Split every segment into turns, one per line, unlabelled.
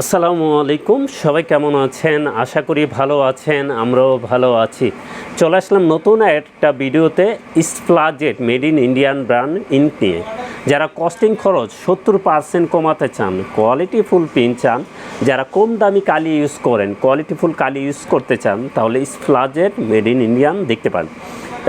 আসসালামু আলাইকুম, সবাই কেমন আছেন? আশা করি ভালো আছেন, আমরাও ভালো আছি। চলে আসলাম নতুন একটা ভিডিওতে স্প্লাজেট made in Indian brand ink নিয়ে। যারা কস্টিং খরচ 70% কমাতে চান, কোয়ালিটিফুল পিন চান, যারা কম দামি কালি ইউজ করেন, কোয়ালিটিফুল কালি ইউজ করতে চান, তাহলে স্প্লাজেট মেড ইন ইন্ডিয়ান দেখতে পান।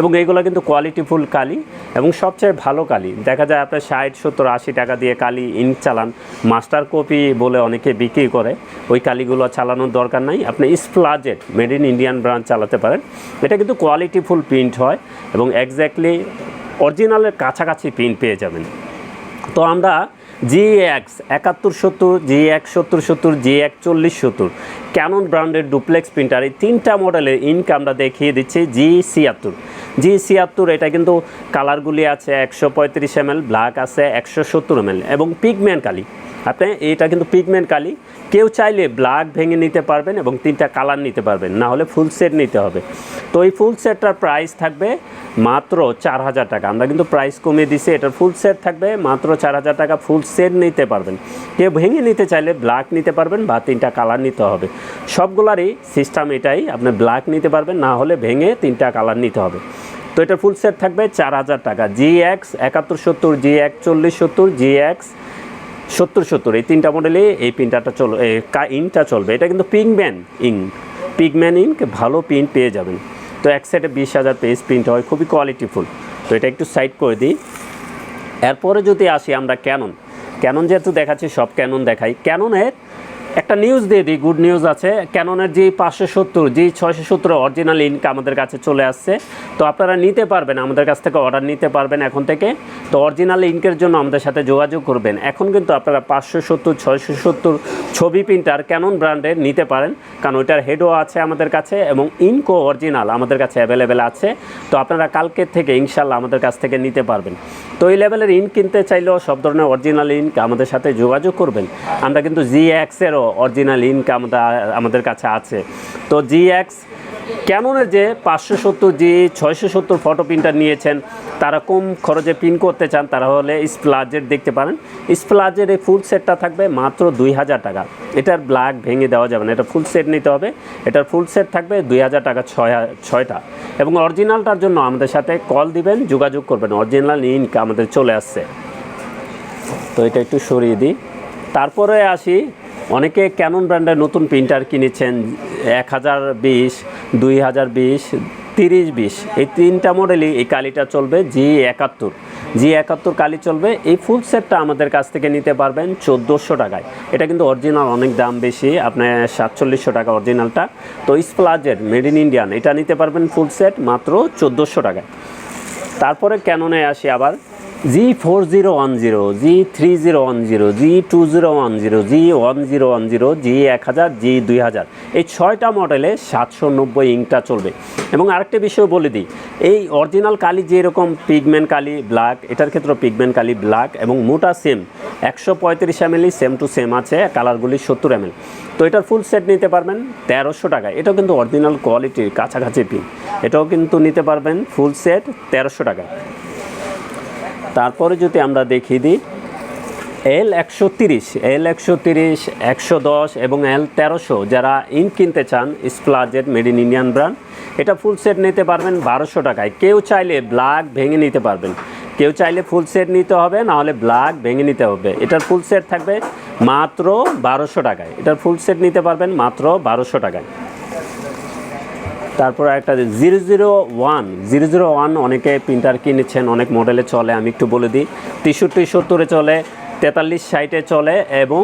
এবং এইগুলো কিন্তু কোয়ালিটিফুল কালি এবং সবচেয়ে ভালো কালি। দেখা যায় আপনার 60, 70, 80 টাকা দিয়ে কালি ইঙ্ক চালান, মাস্টার কপি বলে অনেকে বিক্রি করে, ওই কালিগুলো চালানোর দরকার নাই। আপনি স্প্লাজেট মেড ইন ইন্ডিয়ান ব্র্যান্ড চালাতে পারেন। এটা কিন্তু কোয়ালিটিফুল প্রিন্ট হয় এবং এক্স্যাক্টলি অরিজিনালের কাছাকাছি প্রিন্ট পেয়ে যাবেন। তো আমরা GX 7170, GX 7070, GX 4070 ক্যানন ব্র্যান্ডের ডুপ্লেক্স প্রিন্টার, এই তিনটা মডেলের ইঙ্ক আমরা দেখিয়ে দিচ্ছি। G76 এটা কিন্তু কালারগুলি আছে 135 ml, ব্ল্যাক আছে 170 ml এবং পিগমেন্ট কালি। আপনি এটা কিন্তু পিগমেন্ট কালি, কেউ চাইলে ব্ল্যাক ভেঙে নিতে পারবেন এবং তিনটা কালার নিতে পারবেন, না হলে ফুল সেট নিতে হবে। তো এই ফুল সেটটার প্রাইস থাকবে মাত্র 4000 টাকা। আমরা কিন্তু প্রাইস কমিয়ে দিছি, এটার ফুল সেট থাকবে মাত্র 4000 টাকা। ফুল সেট নিতে পারবেন, কেউ ভেঙে নিতে চাইলে ব্ল্যাক নিতে পারবেন বা তিনটা কালার নিতে হবে। সবগুলারই সিস্টেম এটাই, আপনি ব্ল্যাক নিতে পারবেন, না হলে ভেঙে তিনটা কালার নিতে হবে। তো এটার ফুল সেট থাকবে 4000 টাকা। GX 7170, GX 4070, GX 7070 এই তিনটা মডেলে এই প্রিন্টারটা ইঙ্কটা চলবে। এটা কিন্তু পিগমেন্ট ইঙ্ক, ভালো প্রিন্ট পেয়ে যাবেন। তো এক সেটে 20,000 পেজ প্রিন্ট হয়, খুবই কোয়ালিটিফুল। তো এটা একটু সাইড করে দিই। এরপরে যদি আসি আমরা ক্যানন যেহেতু দেখাচ্ছি, সব ক্যানন দেখাই। ক্যাননের একটা নিউজ দিয়ে দিই, গুড নিউজ আছে। ক্যাননের G570, G670 অরিজিনাল ইঙ্ক আমাদের কাছে চলে আসছে। তো আপনারা নিতে পারবেন, আমাদের কাছ থেকে অর্ডার নিতে পারবেন এখন থেকে। তো অরিজিনাল ইঙ্কের জন্য আমাদের সাথে যোগাযোগ করবেন। এখন কিন্তু আপনারা 570, 670 ছবি প্রিন্টার ক্যানন ব্র্যান্ডের নিতে পারেন, কারণ ওইটার হেডও আছে আমাদের কাছে এবং ইঙ্কও অরিজিনাল আমাদের কাছে অ্যাভেলেবেল আছে। তো আপনারা কালকের থেকে ইনশাল্লাহ আমাদের কাছ থেকে নিতে পারবেন। তো এই লেভেলের ইঙ্ক কিনতে চাইলেও সব ধরনের অরিজিনাল ইঙ্ক আমাদের সাথে যোগাযোগ করবেন। আমরা কিন্তু GX-এরও অরিজিনাল ইঙ্ক আমাদের কাছে আছে। তো GX ক্যাননের যে 570, G670 ফটো প্রিন্টার নিয়েছেন, তারা কম খরচে প্রিন্ট করতে চান, তারা হলে স্প্লাজেট দেখতে পারেন। স্প্লাজের এই ফুল সেটটা থাকবে মাত্র 2000 টাকা। এটার ব্ল্যাক ভেঙে দেওয়া যাবে না, এটা ফুল সেট নিতে হবে। এটার ফুল সেট থাকবে 2000 টাকা, 6টা। এবং অরিজিনালটার জন্য আমাদের সাথে কল দিবেন, যোগাযোগ করবেন। অরিজিনাল ইঙ্ক আমাদের চলে আসছে। তো এটা একটু সরিয়ে দিই। তারপরে আসি, অনেকে ক্যানন ব্র্যান্ডের নতুন প্রিন্টার কিনেছেন, 1020, 2020, 3020 এই তিনটা মডেলই এই কালিটা চলবে। G71 কালি চলবে। এই ফুল সেটটা আমাদের কাছ থেকে নিতে পারবেন 1400 টাকায়। এটা কিন্তু অরিজিনাল অনেক দাম বেশি, আপনার 4700 টাকা অরিজিনালটা। তো স্প্লাজেট মেড ইন ইন্ডিয়ান এটা নিতে পারবেন ফুল সেট মাত্র 1400 টাকায়। তারপরে ক্যাননে আসি আবার G4010, G3010, G2010, G1010, G1000, G2000 এই 6টা মডেলে 790 ইঙ্কটা চলবে। এবং আরেকটা বিষয় বলে দিই, এই অরিজিনাল কালি যেরকম পিগমেন্ট কালি ব্ল্যাক, এটার ক্ষেত্রে পিগমেন্ট কালি ব্ল্যাক এবং মোটা same 135 ml same to same আছে, কালারগুলি 70 ml। তো এটার ফুল সেট নিতে পারবেন 1300 টাকায়। এটাও কিন্তু অরিজিনাল কোয়ালিটির কাছাকাছি পিন, এটাও কিন্তু নিতে পারবেন ফুল সেট 1300 টাকায়। তারপরে যদি আমরা দেখিয়ে দিই L130, 110 এবং L1300 যারা ইঙ্ক কিনতে চান, স্প্লাজেট মেড ইন ইন্ডিয়ান ব্র্যান্ড, এটা ফুল সেট নিতে পারবেন 1200 টাকায়। কেউ চাইলে ব্ল্যাক ভেঙে নিতে পারবেন, কেউ চাইলে ফুল সেট নিতে হবে, না হলে ব্ল্যাক ভেঙে নিতে হবে। এটার ফুল সেট থাকবে মাত্র 1200 টাকায়। এটার ফুল সেট নিতে পারবেন মাত্র 1200 টাকায়। তারপর একটা 001 অনেকে প্রিন্টার কিনেছেন, অনেক মডেলে চলে। আমি একটু বলে দিই, 6370 চলে, 4360 চলে এবং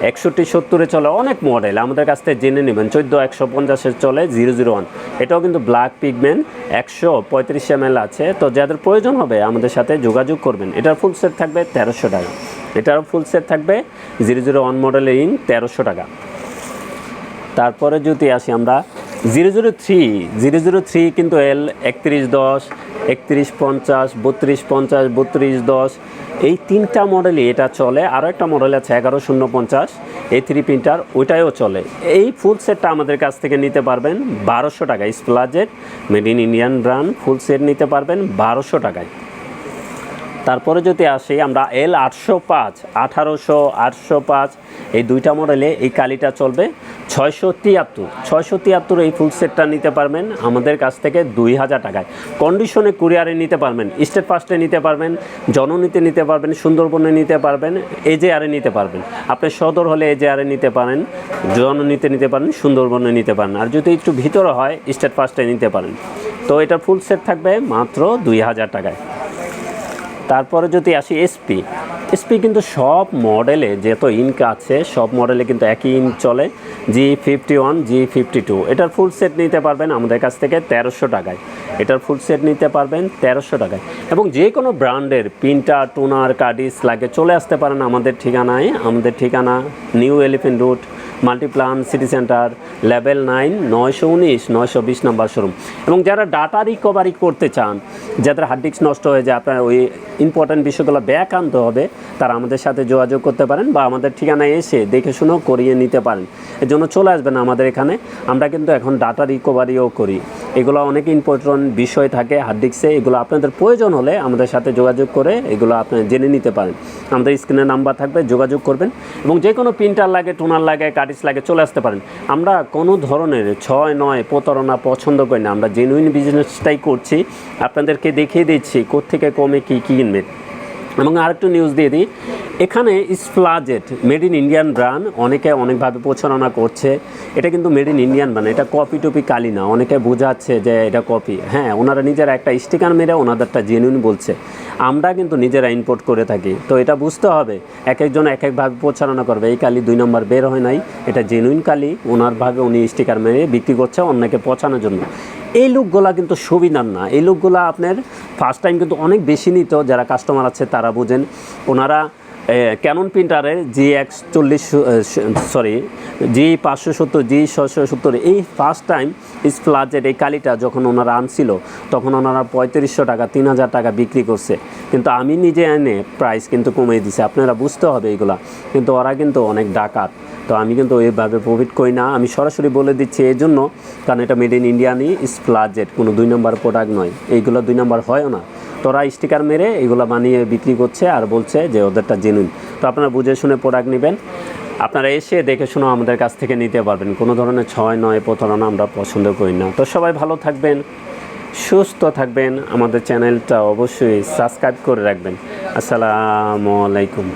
6170 চলে। অনেক মডেল আমাদের কাছ থেকে জেনে নেবেন। 14150 চলে 001। এটাও কিন্তু ব্ল্যাক পিগমেন্ট 135 ml আছে। তো যাদের প্রয়োজন হবে আমাদের সাথে যোগাযোগ করবেন। এটার ফুল সেট থাকবে 1300 টাকা। এটারও ফুল সেট থাকবে 001 মডেলের ইঙ্ক 1300 টাকা। তারপরে যদি আসি আমরা 003 কিন্তু L3110, 3150, 3250, 3210 এই তিনটা মডেলই এটা চলে। আরও একটা মডেল আছে 11050 A3 প্রিন্টার, ওইটাও চলে। এই ফুল সেটটা আমাদের কাছ থেকে নিতে পারবেন 1200 টাকায়। স্প্লাজেট made in Indian brand full set নিতে পারবেন 1200 টাকায়। তারপরে যদি আসি আমরা L805 1800 805 এই দুইটা মডেলে এই কালিটা চলবে 673 এই ফুল সেটটা নিতে পারবেন আমাদের কাছ থেকে 2000 টাকায়। কন্ডিশনে কুরিয়ারে নিতে পারবেন, স্টেট ফার্স্টে নিতে পারবেন, জননীতে নিতে পারবেন, সুন্দরবনে নিতে পারবেন, এজেআরে নিতে পারবেন। আপনি সদর হলে এজেআরে নিতে পারেন, জননীতে নিতে পারেন, সুন্দরবনে নিতে পারেন, আর যদি একটু ভিতরে হয় স্টেট ফার্স্টে নিতে পারেন। তো এটা ফুল সেট থাকবে মাত্র 2000 টাকায়। তারপরে যদি আসি এসপি কিন্তু সব মডেলে যত ইঙ্ক আছে সব মডেলে কিন্তু একই ইঙ্ক চলে, G51 G52। এটার ফুল সেট নিতে পারবেন আমাদের কাছ থেকে 1300 টাকায়। এটার ফুল সেট নিতে পারবেন 1300 টাকায়। এবং যে কোনো ব্র্যান্ডের প্রিন্টার, টোনার, কার্ডিস লাগে চলে আসতে পারেন আমাদের ঠিকানায়। আমাদের ঠিকানা new elephant road, Multiplan city centre, level 9, 919 920 number showroom. এবং যারা ডাটা রিকভারি করতে চান, যাদের হার্ড ডিস্ক নষ্ট হয়ে যায়, আপনার ওই ইম্পর্ট্যান্ট বিষয়গুলো ব্যাক আনতে হবে, তারা আমাদের সাথে যোগাযোগ করতে পারেন বা আমাদের ঠিকানায় এসে দেখে শুনেও করিয়ে নিতে পারেন। এর জন্য চলে আসবেন আমাদের এখানে। আমরা কিন্তু এখন ডাটা রিকভারিও করি। এগুলো অনেক ইম্পর্ট্যান্ট বিষয় থাকে হার্ড ডিস্কে। এগুলো আপনাদের প্রয়োজন হলে আমাদের সাথে যোগাযোগ করে এগুলো আপনি জেনে নিতে পারেন। আমাদের স্ক্রিনে নাম্বার থাকবে, যোগাযোগ করবেন। এবং যে কোনো প্রিন্টার লাগে, টোনার লাগে, কার্ডিস লাগে চলে আসতে পারেন। আমরা কোনো ধরনের 6-9 প্রতারণা পছন্দ করি না। আমরা জেনুইন বিজনেসটাই করছি, আপনাদেরকে দেখিয়ে দিচ্ছি কোত্থেকে কমে কী কিনবেন। এবং আরেকটু নিউজ দিয়ে দিই, এখানে স্প্লাজেট মেড ইন ইন্ডিয়ান ব্র্যান্ড অনেকে অনেকভাবে প্রচারণা করছে। এটা কিন্তু মেড ইন ইন্ডিয়ান ব্র্যান্ড, এটা কপি টপি কালি না। অনেকে বোঝাচ্ছে যে এটা কপি। হ্যাঁ, ওনারা নিজেরা একটা স্টিকার মেরে ওনাদেরটা জেনুইন বলছে। আমরা কিন্তু নিজেরা ইম্পোর্ট করে থাকি। তো এটা বুঝতে হবে, এক একজন এক একভাবে প্রচারণা করবে। এই কালি 2 নম্বর বের হয় নাই, এটা জেনুইন কালি। ওনারভাবে উনি স্টিকার মেরে বিক্রি করছে অন্যকে পচানোর জন্য। এই লোকগুলা কিন্তু সুবিধার না। এই লোকগুলা আপনার ফার্স্ট টাইম কিন্তু অনেক বেশি নিত। যারা কাস্টমার আছে তারা বুঝেন। ওনারা ক্যানন প্রিন্টারের G570 G670 এই ফার্স্ট টাইম স্প্লাজের এই কালিটা যখন ওনারা আনছিল তখন ওনারা 3500 টাকা 3000 টাকা বিক্রি করছে। কিন্তু আমি নিজে এনে প্রাইস কিন্তু কমিয়ে দিছে। আপনারা বুঝতে হবে এইগুলা। কিন্তু ওরা কিন্তু অনেক ডাকাত। তো আমি কিন্তু এইভাবে প্রফিট করি না। আমি সরাসরি বলে দিচ্ছি এই জন্য, কারণ এটা মেড ইন ইন্ডিয়ানই স্প্লাজেট, কোনো 2 নম্বর প্রোডাক্ট নয়। এইগুলো 2 নম্বর হয়ও না। তোরা স্টিকার মেরে এগুলো বানিয়ে বিক্রি করছে আর বলছে যে ওদেরটা জেনুইন। তো আপনারা বুঝে শুনে প্রোডাক্ট নেবেন। আপনারা এসে দেখে শুনে আমাদের কাছ থেকে নিতে পারবেন। কোনো ধরনের 6-9 প্রতারণা আমরা পছন্দ করি না। তো সবাই ভালো থাকবেন, সুস্থ থাকবেন। আমাদের চ্যানেলটা অবশ্যই সাবস্ক্রাইব করে রাখবেন। আসসালামু আলাইকুম।